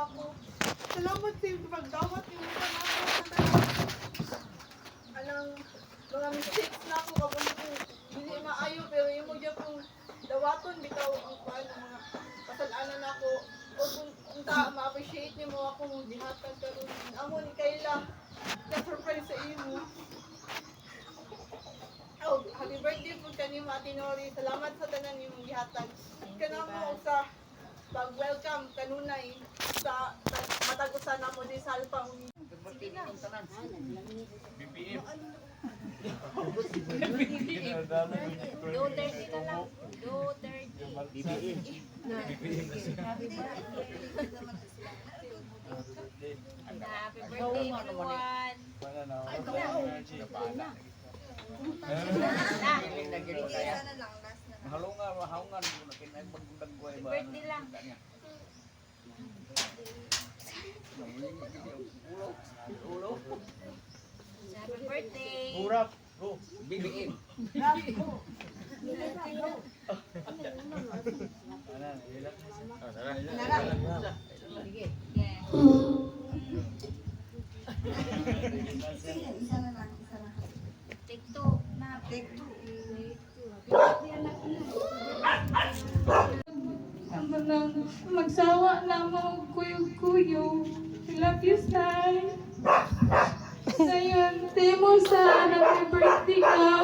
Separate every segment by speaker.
Speaker 1: ako. Salamat sa iyo pagdawat yung mga anang mga mistakes na ako kapag ko hindi maayo pero yung mo dyan kung dawaton bitaw ang kuan ng mga kasalanan ako o kung ma-appreciate niyo mo ako mong dihatag karon amo ni Kayla na surprise sa imo. Oh, happy birthday po kanimo Ate Nori. Salamat sa tanan nimong gihatag. Kanamo sa pag-welcome kanunay sa matagusan na mo di sa Alpang.
Speaker 2: BPM.
Speaker 3: Do 30 na lang. Do 30.
Speaker 2: BPM. BPM na siya.
Speaker 3: Happy birthday. Happy birthday, everyone.
Speaker 2: Mahalungan, mahaungan mo na kinay magdagway ba.
Speaker 3: Birthday lang.
Speaker 2: Ulo.
Speaker 3: Happy birthday.
Speaker 2: Urap. Go. BBM.
Speaker 3: Take two. Na. Take two.
Speaker 1: Magsawa na mo kuyog-kuyog. I love you, Sai. Ngayon, temo sa happy birthday ka.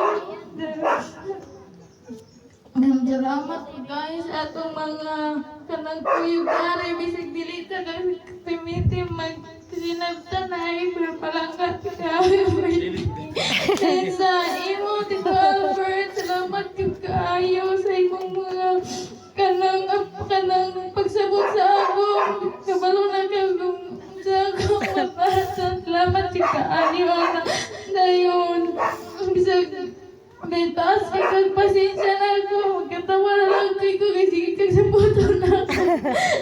Speaker 1: Salamat guys atong mga kanang kuyog ari bisig dili ta kay permiti magsinabtanay pero palangkat ka. Sa imo Tito Albert, salamat kaayo sa imong mga kanang pagsabot sa ako. Kabalo na ka sa akong mabasa. Salamat kaayo na dayon. Bisag may taas kag pasensya na ako. Magkatawa na lang kay ko kasi kagsabutan na ako.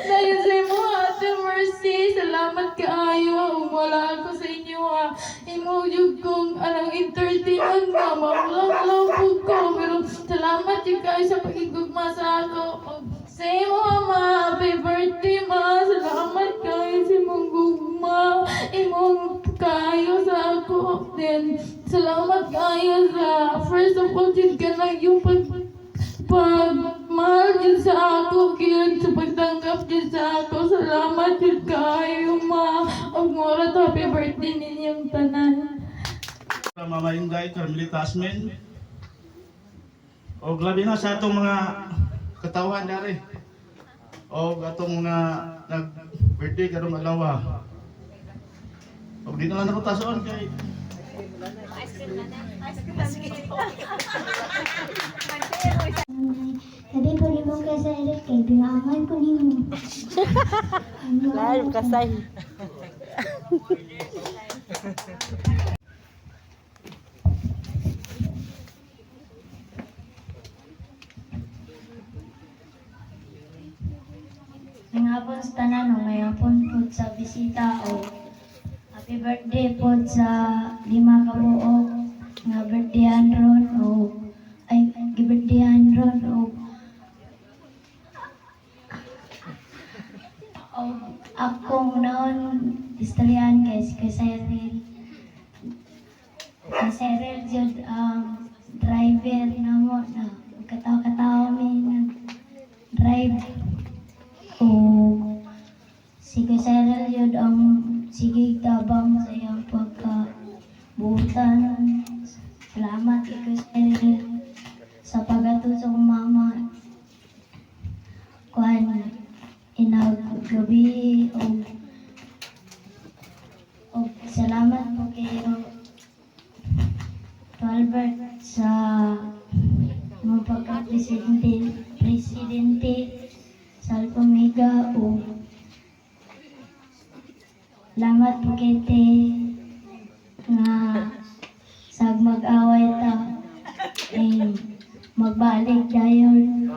Speaker 1: Dahil sa imo Ate Mercy, salamat kaayo. Wala ako sa inyo ha. Imo yung kong anong entertainment na mamulang-lang ko. Pero salamat yung kayo sa pakigugma sa ako. Sa imo ama, happy birthday ma. Salamat kayo sa imong gugma. Imong kayo sa ako. Then, salamat kayo sa first of all, din ka na yung pagmahal din sa ako, kaya sa pagtanggap din sa ako. Salamat din kayo, ma. Ang mura to, happy birthday ninyong tanan.
Speaker 4: Mama Inday, Carmelita Asmin. O grabe na sa atong mga katawan dari. O atong mga nag-birthday karong alawa. O di na lang ako tasoon kay
Speaker 3: Ice cream na na.
Speaker 5: Sabi po ni mong kasa Eric kay binangan ko ni mo.
Speaker 6: Live kasay.
Speaker 5: Ngapon sa tanan o ngayapon po sa bisita o happy birthday po sa 5 kabuok nga birthdayan ron o ay gibirthdayan ron o akong noon istoryahan guys kay Cyril jud ang driver na mo na kataw-kataw mi drive o sige Cyril yun ang sige tabang sa iyang pagkabutan. Salamat ikaw Cyril sa pagatusong mama kuhan inagabi o salamat po kayo Albert sa mga pagka-presidente sa Alpamiga o salamat po kete nga sa mag-away ta magbalik dayon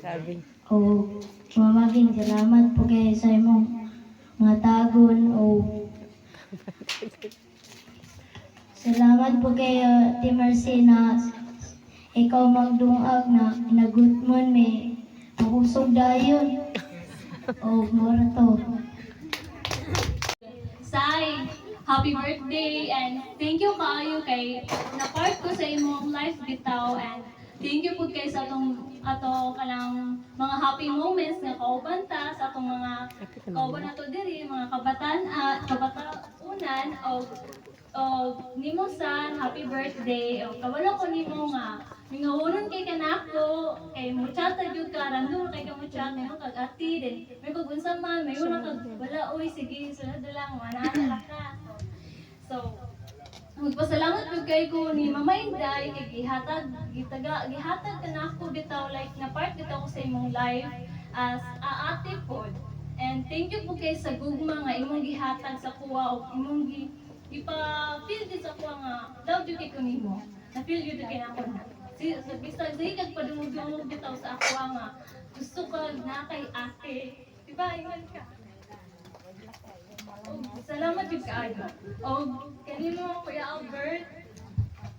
Speaker 6: Sabi.
Speaker 5: o mamaging salamat po kayo sa imong mga tagon o salamat po kayo Team Mercy na ikaw magdungag na nagutmon may mahusog dayon o mura to
Speaker 7: Sai, happy birthday and thank you kaayo kay na-part ko sa imong life bitaw and thank you po kay sa ato kanang mga happy moments nga kauban ta sa atong mga kauban nato diri mga kabataunan o nimo san happy birthday o kawala ko nimo nga mingawonon kay kanako kay muchata jud ka random kay ka muchat mo kag ati din may kag unsa man may una kag wala oy sige sunod na lang manala ka so magpasalamat jud kay ko ni Mama Inday kay gihatag kanako bitaw like na part bitaw ko sa imong life as ate pod and thank you po kay sa gugma nga imong gihatag sa kuwa o imong ipa-feel din sa kuwa nga love jud kay ko nimo na feel jud kay nako na bisag kag padungog bitaw sa ako nga gusto ka na kay ate diba ingon ka salamat jud kaayo kanimo Kuya Albert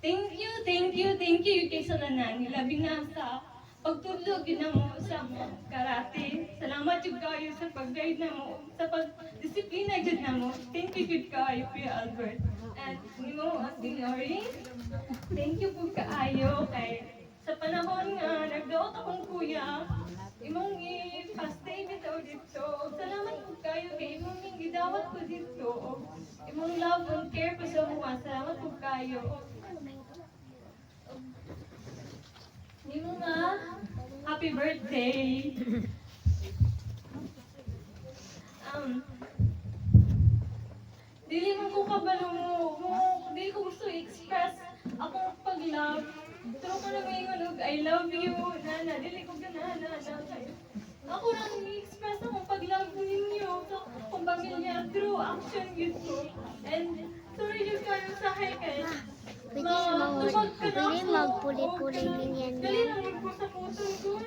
Speaker 7: thank you kay sa tanan labi na sa pagtulog yun na mo sa karate salamat jud kaayo sa pag-guide na mo sa pag-disiplina jud na mo thank you jud kaayo Kuya Albert at nimo Glory thank you po kaayo kay sa panahon nga nagdaot akong kuya imong i-fast day bitaw dito salamat po kayo kay imong gidawat ko dito imong love and care po sa mga salamat po kayo nimo nga happy birthday dili mo ko kabalo mo dili ko gusto i-express akong pag-love pero ko na maingon og I love you nana dili ko ganana kayo ako lang i-express akong pag-love ninyo sa akong pamilya through action yun ko and sorry yun kayo sa kay matubag ka na ako
Speaker 8: magpuli-puli ninyan.
Speaker 7: dali lang ko sa puso ko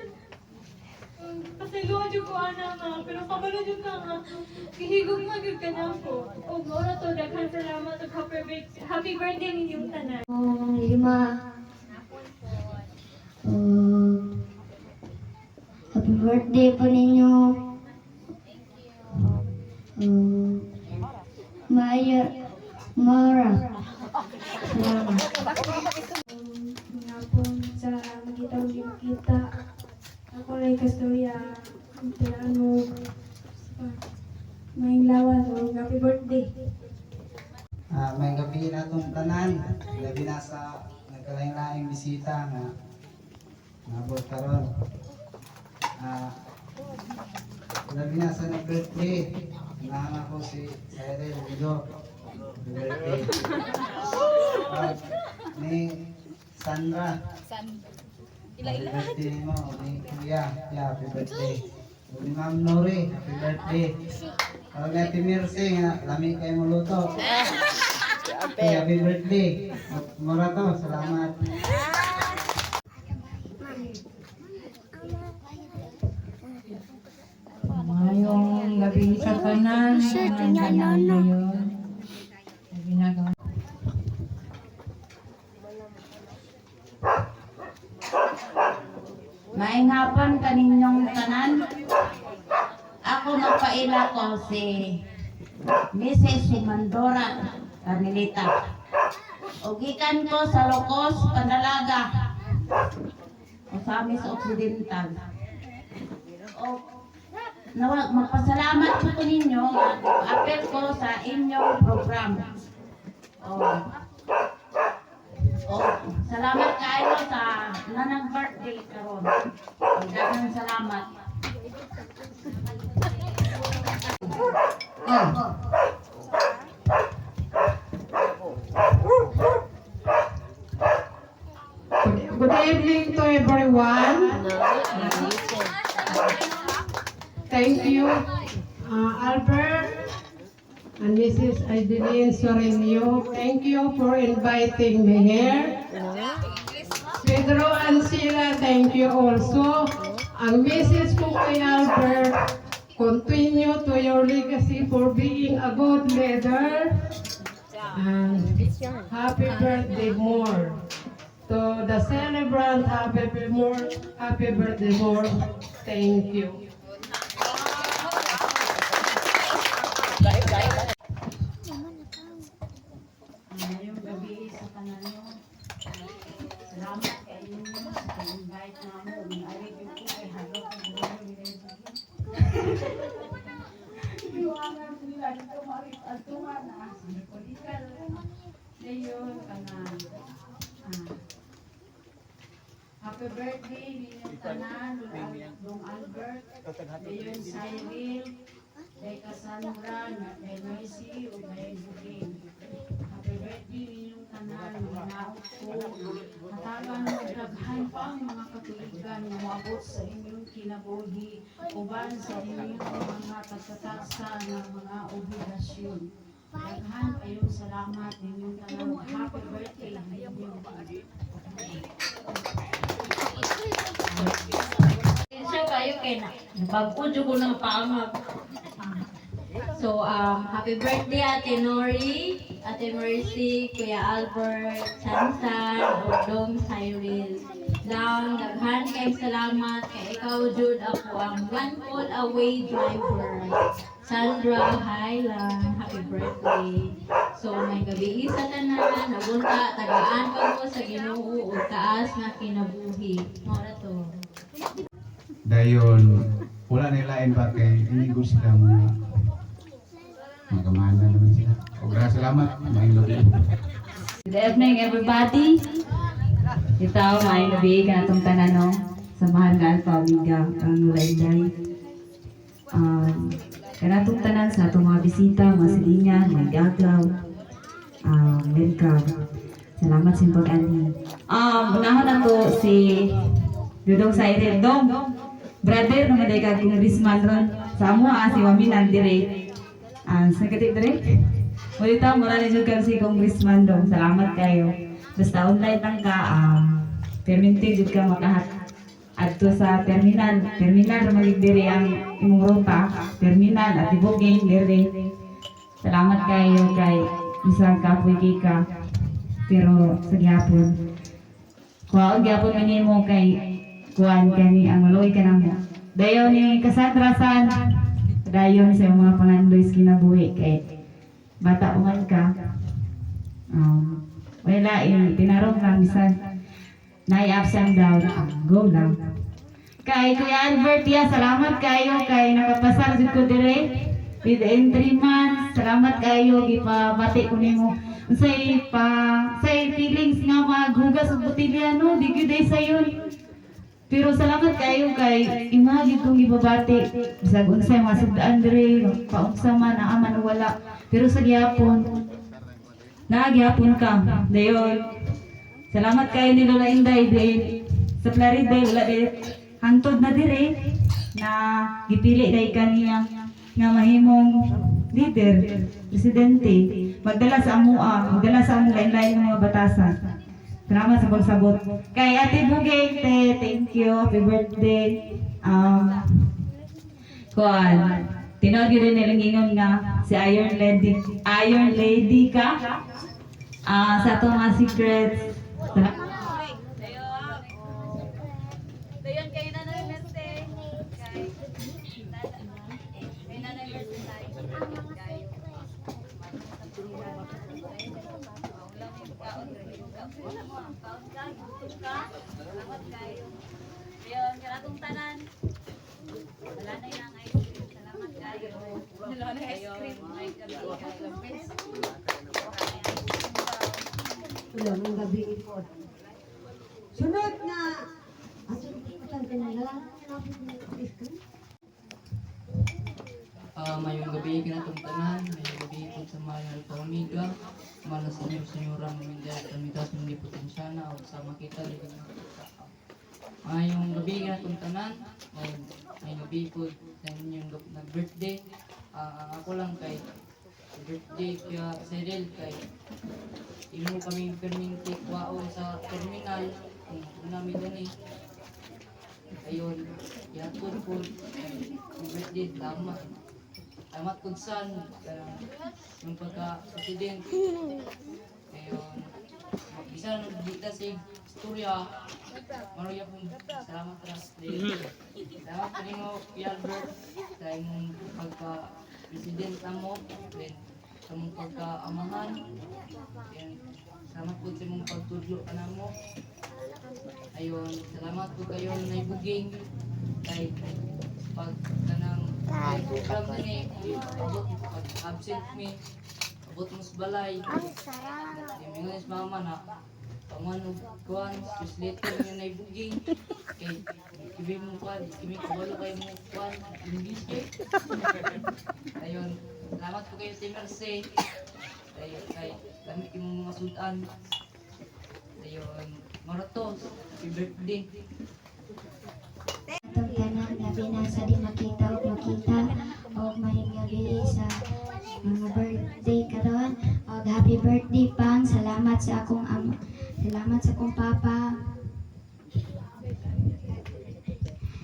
Speaker 7: pasaluan jud ko ana nga pero kabalo jud ka nga gihigog nga jud ka na ako og ora to daghan salamat ug happy birthday ninyong tanan
Speaker 5: Lima. Happy birthday po ninyo. Mara. Salamat.
Speaker 1: Ngapon sa magitaw di makita. Ako rin kastorya. Ano, may lawas o happy birthday.
Speaker 9: May gabi na itong tanan, labi na sa nagkalaing-laing bisita nga nabot karon. Labi na sa nag-birthday, inahan ako si Cyril Lido. Birthday. Ni Sandra. Happy birthday mo, ni Kuya. Happy birthday. Ni Ma'am Nori, happy birthday. Kalau ni Ate Mirce nga, lami kayo mo luto. Happy birthday. Mura to, salamat.
Speaker 6: Mayong gabi sa tanan. Ang tanan ngayon. Ginagawa.
Speaker 10: Maayong hapon kaninyong tanan. Ako magpaila ko si Mrs. Simandora Carmelita. Ugikan ko sa Locos, Pandalaga. O sa amin sa Occidental. O magpasalamat po ninyo. Apel ko sa inyong program. Salamat kayo sa nanang birthday karon. Daghang salamat.
Speaker 11: Good evening to everyone. Thank you, Albert and Mrs. Adeline Sorenio. Thank you for inviting me here. Pedro and Sheila, thank you also. Ang message ko kay Albert, continue to your legacy for being a good leader. And happy birthday more. To the celebrant, happy birthday more. Thank you.
Speaker 10: tanan nyo. Salamat kay inyo sa invite na mo. Minalig yung ko kay Hadlok ang buwan nyo. Iwangan ko nila dito marit at tuman na. Political. Dayon kanan. Happy birthday ninyong tanan, Dong Albert. Dayon Cyril. Kay Cassandra, kay Mercy, o kay Buging. Happy birthday ninyong tanan, manaot ko. Hatagan mo daghan pa ang mga katuligan na maabot sa inyong kinabuhi, uban sa inyong mga tagkataksa ng mga obligasyon. Daghan kayong salamat ninyong tanan. Happy birthday ninyong tanan.
Speaker 7: Siya kayo kay na. Napag-udyo ko ng pangag. So, happy birthday Ate Nori, Ate Mercy, Kuya Albert, Chansan, Dong Cyril. Lang, daghan kayong salamat kay ikaw, Jude, ako ang one call away driver. Sandra, hi lang, happy birthday. So, may gabi sa tanan, nabunta, tagaan pa mo sa Ginoo, ug taas na kinabuhi. Mora to.
Speaker 9: Dayon, wala nilain ba kay inigo sila mga kamanda naman sila. Obrang salamat, maayong gabi.
Speaker 8: Good evening, everybody. Ito, maayong gabi ka natong tanan sa mahal nga Alpha Omega ang Layday. Kanatong tanan sa atong mga bisita, mga silingan, mga gaglaw, welcome. Salamat sa pag-ani. Unahon na to si Dudong Cyril. Dong, brother, naman day ka congressman ron. Sa amo, si Mami nandire. Sagatik dire. Ulita, mula na dyan si congressman Dong. Salamat kayo. Basta online lang ka, perminti dyan ka makahat. Adto sa terminal malig dire ang imong ruta, terminal at ibuging dire. Salamat kayo kay bisag kapoy ka. Pero sa gyapon. Kuwaon gyapon man nimo kay kuan kani ang maloy ka namo. Dayon ni Cassandra San. Dayon sa mga pangandoy kinabuhi kay bata uman ka. Wala tinarong lang bisan na-ups and down, go lang. Kay Kuya Albert, salamat kayo kay nakapasar jud ko dire within 3 months. Salamat kayo gipabati ko nimo. Say feelings nga maghugas og botelya no, di gyud ay sayon. Pero salamat kayo kay imo gid kong gibabati. Bisag unsay masugdaan dire, paunsa man naa man wala. Pero sa gyapon nagyapon ka. Dayon. Salamat kayo ni Lola Inday din. Sa Florida wala din hangtod na dire na gipili day kaniya nga mahimong leader, presidente, magdala sa among lain-lain mga batasan. Salamat sa pagsabot. Kay Ate Bugay, thank you, happy birthday. Tinawag yun rin nilang ingon nga si Iron Lady ka. Sa itong mga secrets.
Speaker 3: Dayon kayo na ng birthday. Kay nanay birthday. Dayon kanatong tanan. Wala na yung ice cream. Salamat kayo. Wala na ice cream.
Speaker 11: Wala mong gabi ipot. Sunod na! Asan ipotang ka na lang?
Speaker 12: Mayong gabi kinatong tanan, mayong gabi po sa mga Alpha Omega, mga sa inyo senyora mo hindi at kamitas hindi potensya na o sa makita ligin na mayong gabi kinatong tanan, mayong gabi po sa inyong nag-birthday. Ako lang kay birthday kaya Cyril kay imo kami perminti kwaon sa terminal kung namin doon ayun yatod po birthday Salamat kung saan yung pagka-president. Ayun. Isa nagdita sa istorya. Maruya po. Salamat ras. Salamat po rin mo, Kuya Albert, sa imong pagka-president na mo. Then, sa mong pagka-amahan. Salamat po sa imong pagtudlo ka na mo. Ayon, salamat po kayo na ibuging. Kay pag kanang program na ni, abot pag absent me, abot mo sa balay. Yung mga mama na, pamanong kuhan, translator niya na ibuging. Kay, kibi mo kuhan, kibi kabalo kayo mo kuhan, English kayo. Ayon, salamat po kayo sa Mercy. Ayun, kay lamit yung mga sudan. Ayun, Maratos, happy birthday.
Speaker 5: Atong tanan nga binasa di makita o makita o may gabi sa mga birthday karon o happy birthday pang salamat sa akong ama, salamat sa akong papa,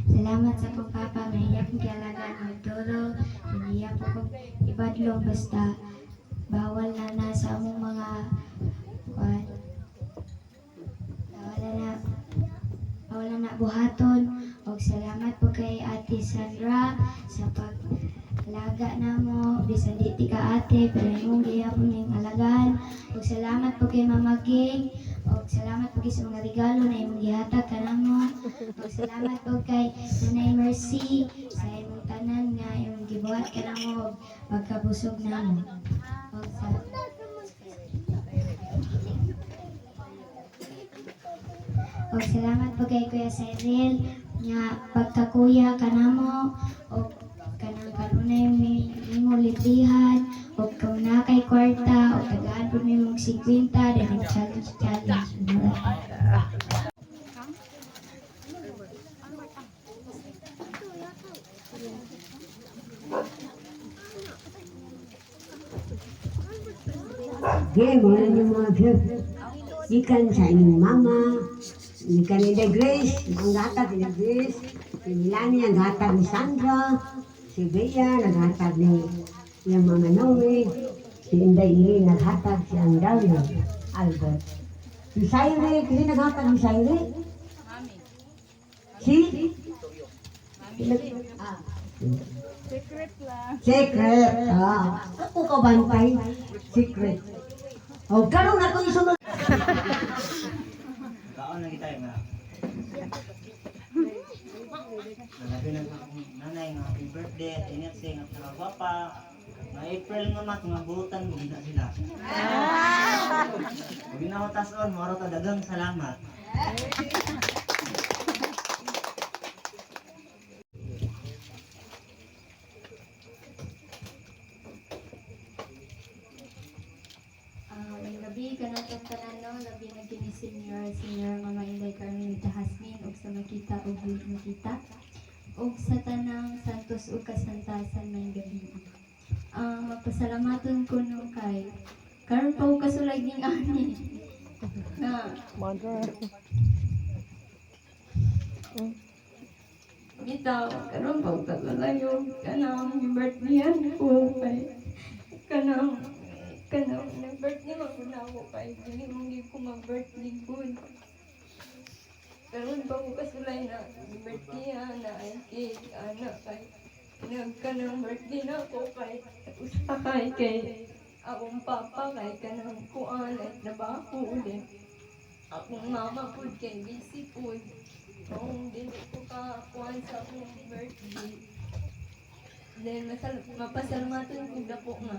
Speaker 5: salamat sa akong papa mahiya kong kialagaan magturo, mahiya po kong ibadlong basta bawal na nasa among mga bawal na buhaton. Og salamat po kay Ate Sandra sa paglaga namo bisan di ti ka ate pero imong gihapon ning alagaan. Og salamat po kay Mama Ging. Og salamat po kay sa mga regalo na imong gihatag kanamo. Og salamat po kay Nanay Mercy sa imong tanan nga imong gibuhat kanamo og pagkabusog namo. Og salamat po kay Kuya Cyril nga pagkakuya kanamo o kanang kanunay mo librihan o kung na kay kwarta o tagaan po may mong 50 dahil challenge.
Speaker 11: Game, wala niyo mga gift. Ikan sa inyong mama, ikan ni Grace, ang gatag ni Grace, si Milani ang gatag ni Sandra, si Bea naghatag ni yung Mama Noe, si Inday Ili naghatag si Andario, Albert. Si Saire, kasi naghatag ni Saire? Si?
Speaker 1: Secret lang.
Speaker 11: Secret. Ako ka bantay? Secret. O, karoon na ito isunod.
Speaker 9: Kaon lagi tayo nga. Nalabi na akong nanay nga happy birthday at ingat siya nga pinagwapa. Nga April nga mat, nga buutan mo gina sila. Pag ginawatas on, maro ta dagang salamat.
Speaker 5: Gabi kanatong tanan no, gabi na kini senior Mama Inday Carmelita Hasmin ug sa makita ug di makita ug sa tanang santos ug kasantasan may gabi. Magpasalamaton ko no kay karon pa og kasulag ning ani na bitaw karon pa og kalayo kanang birthday ko kay kanang nag-birthday maguna ako kay dili mong ko mag-birthday good. Karon pa ko kasulay na birthday na ay cake ana kay nagkanang birthday na ako kay usa kay akong papa kay kanang kuan at trabaho ulit. Akong mama pud kay busy pud. Kung dili ko ka kuan sa akong birthday. Then mapasalamaton ko na po nga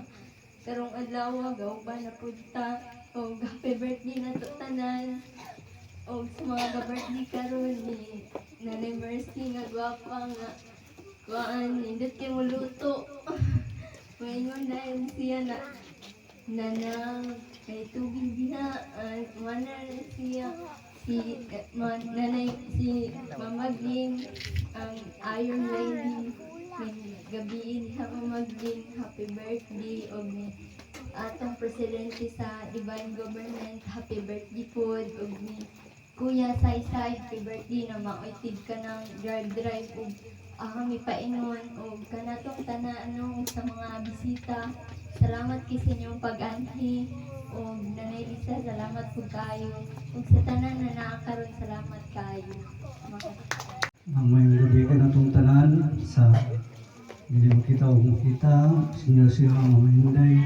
Speaker 5: karong adlaw gaw ba na punta o happy birthday na to tanan o sa mga birthday karon ni Nanay Mercy nga gwapa nga kuan indot kay mo luto mayon na siya na nanang kay tubig diha mana siya si nanay si Mama Ging ang Iron Lady gabi sa Mama Ging happy birthday og ni atong presidente sa Divine Government happy birthday pod og ni Kuya Saysay happy birthday na maoytid ka ng drive og kami painon og kanatong tanan sa mga bisita. Salamat kay sa inyong pag-anhi og Nanay Lisa salamat po kayo ug sa tanan na nakakaroon salamat kayo.
Speaker 13: Mamayang gabi ka na itong tanan sa hindi mo kita o makita, siya Mama Inday,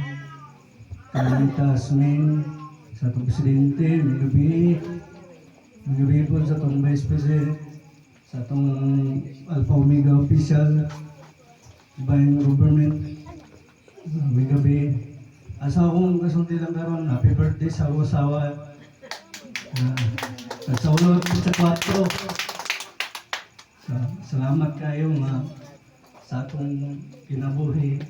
Speaker 13: Carmelita Hasmin, sa sa atong presidente, may gabi po sa atong vice president, sa atong Alpha Omega official, divine government, may gabi. Asa akong kasulti lang karon, happy birthday sa asawa. Nagsaulot po sa 4. Salamat kayo sa atong kinabuhi.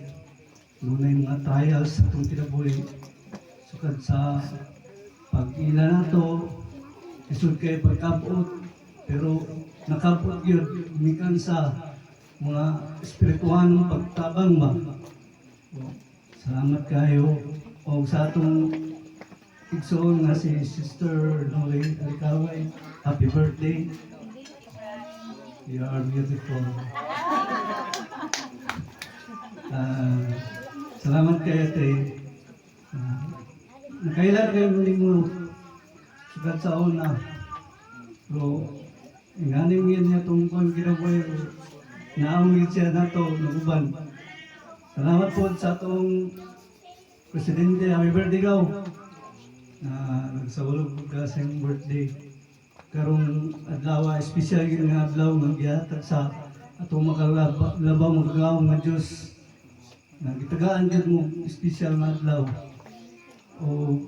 Speaker 13: Lunay mga trials sa atong kinabuhi. Sukad sa pag-ila na to, isod kayo pagkabot. Pero nakabot yun, umikan sa mga espirituanong pagtabang ba. Salamat kayo. O sa atong igsoon nga si Sister Nolay Alikaway, happy birthday. You are beautiful. Salamat kayo, te. Nakailan kayo muling mo sugat sa una. Pero, nganing yan niya itong pang-ginabuhay. Naamit siya na ito, naguban. Salamat po sa itong Presidente, happy birthday ka. Nagsawalog ka sa iyong birthday. Karong adlaw, espesyal yun nga adlaw nagyatag sa atong makalabaw magagaw nga Diyos. Nagitagaan dyan mo, espesyal nga adlaw. O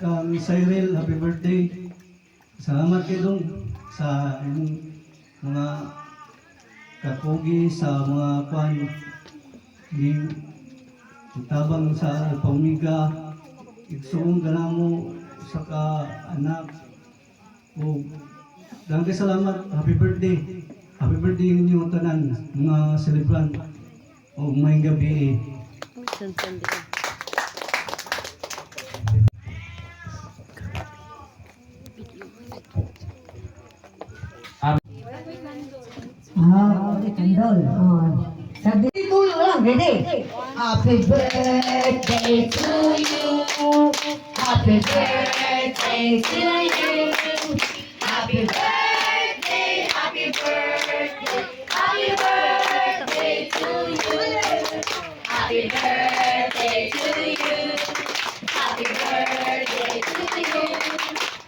Speaker 13: kang Cyril, happy birthday. Salamat kayo dong sa inyong mga kapogi, sa mga kwan, tabang sa Alpha Omega, igsoon ka na mo sa ka-anak. O, dalang kayo salamat, happy birthday. Happy birthday ninyo tanan, mga celebrant. O, may gabi.
Speaker 11: ulit kandol. Sabi ko lang, ready? Happy birthday to you. Happy birthday to you. Happy birthday, happy birthday, happy birthday to you. Happy birthday to you. Happy birthday to you.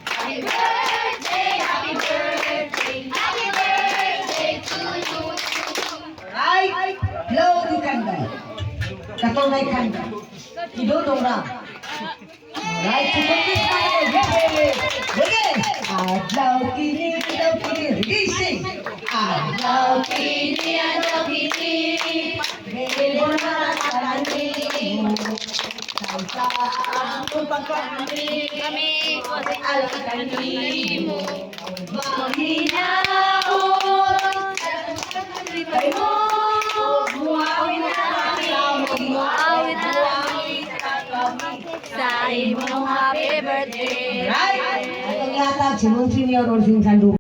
Speaker 11: Happy birthday, happy birthday, happy birthday to you. Right? Blow the candle. Katunay candle. Idudong lang. Right? So pag this candle, yay! Again! Adlaw kini, releasing! Adlaw kini, Bebo na karani mo. Sa ang pagkakami, alakani mo. Mahinaon, kay mo. Buawin na kami, buawin na kami sa imong happy birthday. Right? Ang yatag si Monsignor Orsin Sandu.